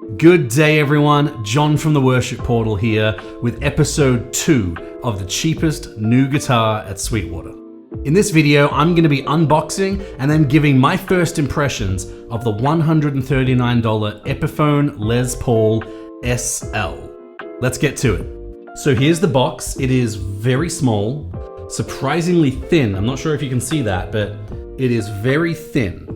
Good day everyone, John from the Worship Portal here with episode 2 of the cheapest new guitar at Sweetwater. In this video, I'm going to be unboxing and then giving my first impressions of the $139 Epiphone Les Paul SL. Let's get to it. So here's the box. It is very small, surprisingly thin. I'm not sure if you can see that, but it is very thin.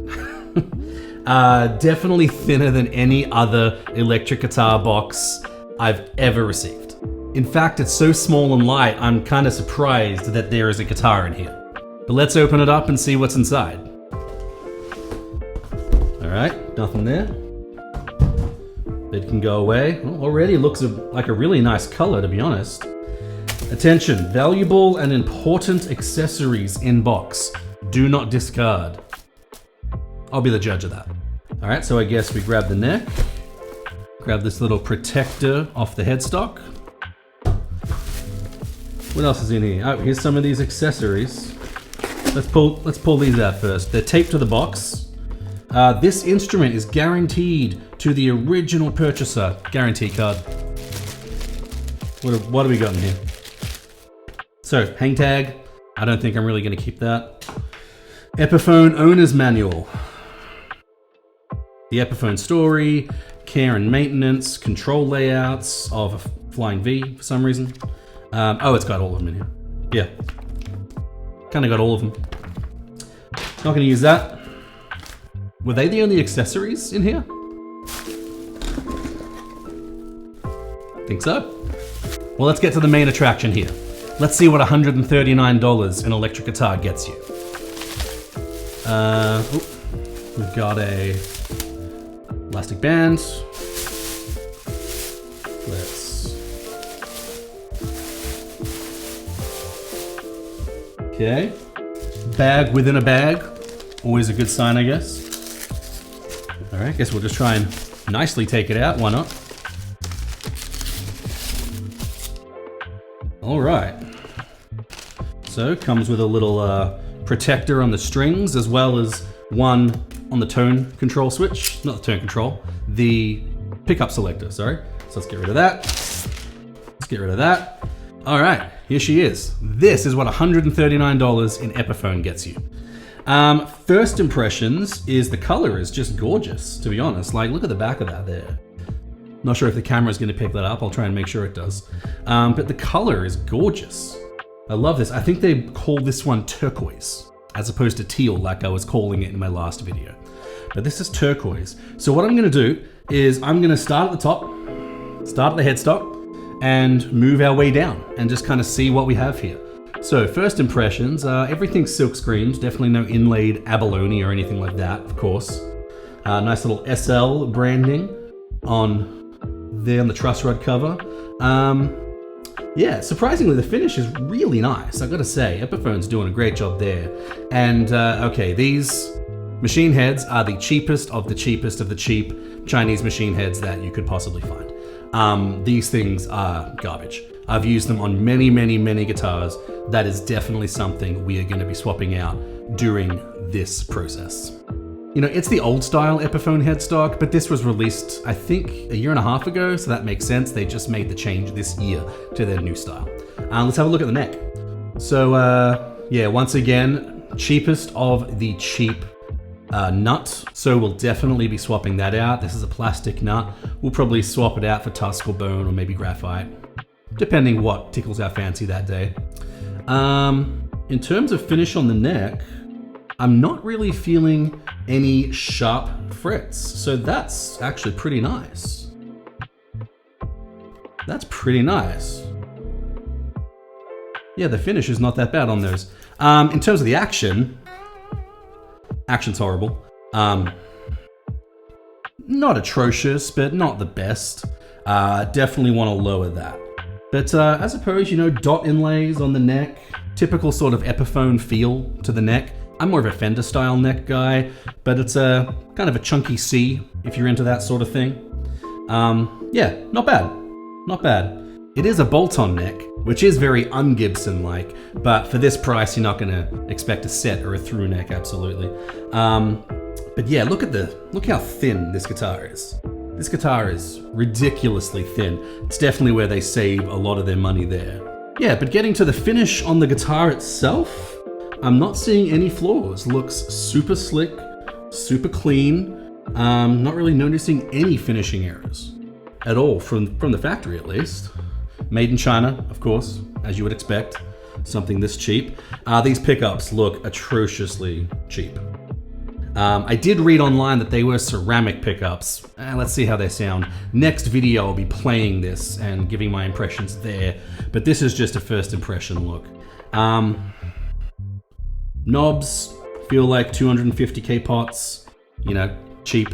Definitely thinner than any other electric guitar box I've ever received. In fact, it's so small and light, I'm kind of surprised that there is a guitar in here. But let's open it up and see what's inside. All right, nothing there. It can go away. Well, already looks like a really nice color, to be honest. Attention, valuable and important accessories in box. Do not discard. I'll be the judge of that. All right, so I guess we grab the neck, grab this little protector off the headstock. What else is in here? Oh, here's some of these accessories. Let's pull these out first. They're taped to the box. This instrument is guaranteed to the original purchaser. Guarantee card. What have we got in here? So, hang tag. I don't think I'm really going to keep that. Epiphone owner's manual. The Epiphone story, care and maintenance, control layouts of a Flying V for some reason. Oh, it's got all of them in here. Yeah. Kind of got all of them. Not going to use that. Were they the only accessories in here? Think so. Well, let's get to the main attraction here. Let's see what $139 an electric guitar gets you. We've got a elastic band. Okay. Bag within a bag. Always a good sign, I guess. All right, guess we'll just try and nicely take it out. Why not? All right. So, comes with a little protector on the strings, as well as one on the tone control switch. Not the tone control, the pickup selector, sorry. So let's get rid of that. Let's get rid of that. All right, here she is. This is what $139 in Epiphone gets you. First impressions is the color is just gorgeous, to be honest. Like, look at the back of that there. Not sure if the camera's gonna pick that up. I'll try and make sure it does. But the color is gorgeous. I love this. I think they call this one turquoise, as opposed to teal like I was calling it in my last video. But this is turquoise. So what I'm gonna do is I'm gonna start at the top, start at the headstock, and move our way down and just kind of see what we have here. So first impressions, everything's silk screened, definitely no inlaid abalone or anything like that, of course. Nice little SL branding on there on the truss rod cover. Yeah, surprisingly the finish is really nice, I gotta say. Epiphone's doing a great job there. And okay, these machine heads are the cheapest of the cheapest of the cheap Chinese machine heads that you could possibly find. These things are garbage. I've used them on many, many, many guitars. That is definitely something we are going to be swapping out during this process. You know, it's the old style Epiphone headstock, but this was released, I think, a year and a half ago, so that makes sense. They just made the change this year to their new style. Let's have a look at the neck. So, yeah, once again, cheapest of the cheap nut, so we'll definitely be swapping that out. This is a plastic nut. We'll probably swap it out for tusk or bone or maybe graphite, depending what tickles our fancy that day. In terms of finish on the neck, I'm not really feeling any sharp frets, so that's actually pretty nice. That's pretty nice. Yeah, the finish is not that bad on those. In terms of the action's horrible. Not atrocious, but not the best. Definitely want to lower that. But I suppose, you know, dot inlays on the neck, typical sort of Epiphone feel to the neck. I'm more of a Fender style neck guy, but it's a kind of a chunky C if you're into that sort of thing. Yeah, not bad, not bad. It is a bolt-on neck, which is very un-Gibson-like, but for this price, you're not gonna expect a set or a through neck, absolutely. But yeah, look how thin this guitar is. This guitar is ridiculously thin. It's definitely where they save a lot of their money there. Yeah, but getting to the finish on the guitar itself, I'm not seeing any flaws. Looks super slick, super clean. Not really noticing any finishing errors at all from the factory, at least. Made in China, of course, as you would expect. Something this cheap. These pickups look atrociously cheap. I did read online that they were ceramic pickups. Let's see how they sound. Next video I'll be playing this and giving my impressions there, but this is just a first impression look. Knobs feel like 250k pots, you know, cheap.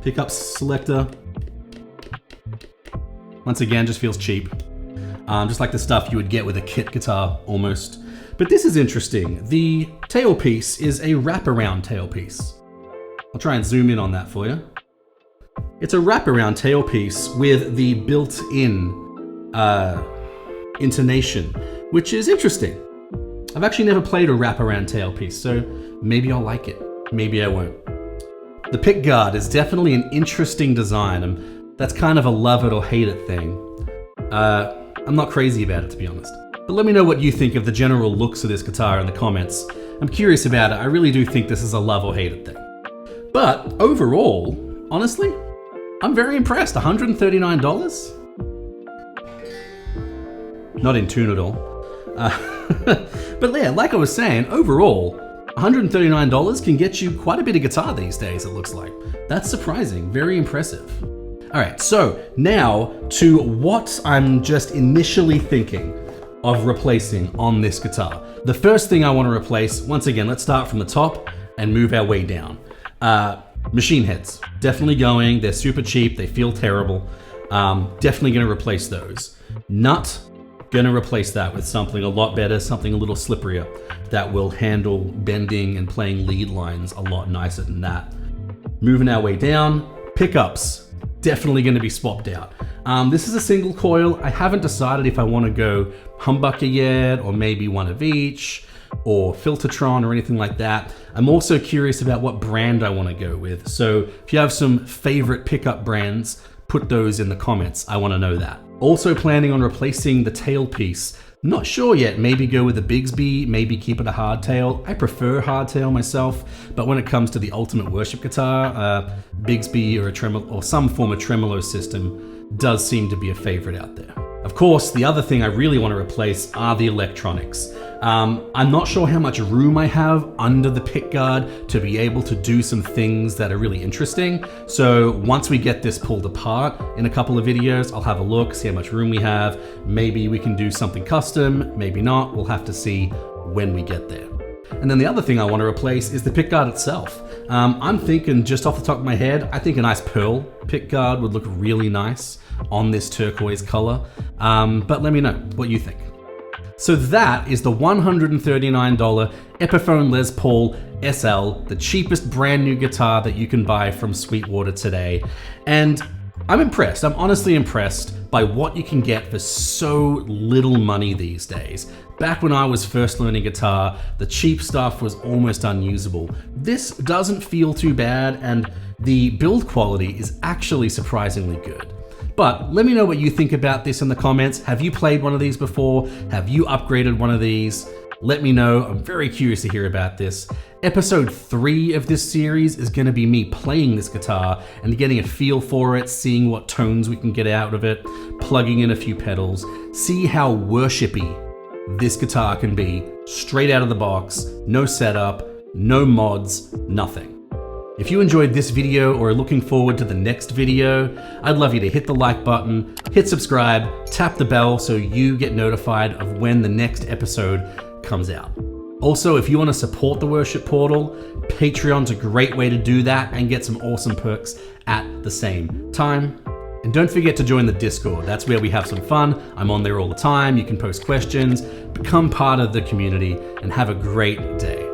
Pickup selector, once again, just feels cheap. Just like the stuff you would get with a kit guitar, almost. But this is interesting. The tailpiece is a wraparound tailpiece. I'll try and zoom in on that for you. It's a wraparound tailpiece with the built-in intonation, which is interesting. I've actually never played a wraparound tailpiece, so maybe I'll like it. Maybe I won't. The pick guard is definitely an interesting design, and that's kind of a love it or hate it thing. I'm not crazy about it, to be honest. But let me know what you think of the general looks of this guitar in the comments. I'm curious about it. I really do think this is a love or hate it thing. But overall, honestly, I'm very impressed. $139? Not in tune at all. But yeah, like I was saying, overall, $139 can get you quite a bit of guitar these days, it looks like. That's surprising, very impressive. All right, so now to what I'm just initially thinking of replacing on this guitar. The first thing I want to replace, once again, let's start from the top and move our way down. Machine heads, definitely going. They're super cheap, they feel terrible. Definitely gonna replace those. Nut, gonna replace that with something a lot better, something a little slipperier that will handle bending and playing lead lines a lot nicer than that. Moving our way down, pickups, definitely gonna be swapped out. This is a single coil. I haven't decided if I wanna go humbucker yet, or maybe one of each, or Filtertron or anything like that. I'm also curious about what brand I wanna go with. So if you have some favorite pickup brands, put those in the comments. I wanna know that. Also planning on replacing the tailpiece. Not sure yet, maybe go with a Bigsby, maybe keep it a hardtail. I prefer hardtail myself, but when it comes to the ultimate worship guitar, Bigsby or a tremolo or some form of tremolo system does seem to be a favorite out there. Of course, the other thing I really want to replace are the electronics. I'm not sure how much room I have under the pickguard to be able to do some things that are really interesting. So once we get this pulled apart in a couple of videos, I'll have a look, see how much room we have. Maybe we can do something custom, maybe not. We'll have to see when we get there. And then the other thing I want to replace is the pickguard itself. I'm thinking just off the top of my head, I think a nice pearl pickguard would look really nice on this turquoise color. But let me know what you think. So that is the $139 Epiphone Les Paul SL, the cheapest brand new guitar that you can buy from Sweetwater today. And I'm impressed. I'm honestly impressed by what you can get for so little money these days. Back when I was first learning guitar, the cheap stuff was almost unusable. This doesn't feel too bad, and the build quality is actually surprisingly good. But let me know what you think about this in the comments. Have you played one of these before? Have you upgraded one of these? Let me know. I'm very curious to hear about this. Episode 3 of this series is going to be me playing this guitar and getting a feel for it, seeing what tones we can get out of it, plugging in a few pedals, see how worshipy this guitar can be straight out of the box, no setup, no mods, nothing. If you enjoyed this video or are looking forward to the next video, I'd love you to hit the like button, hit subscribe, tap the bell so you get notified of when the next episode comes out. Also, if you want to support the Worship Portal, Patreon's a great way to do that and get some awesome perks at the same time. And don't forget to join the Discord. That's where we have some fun. I'm on there all the time. You can post questions, become part of the community, and have a great day.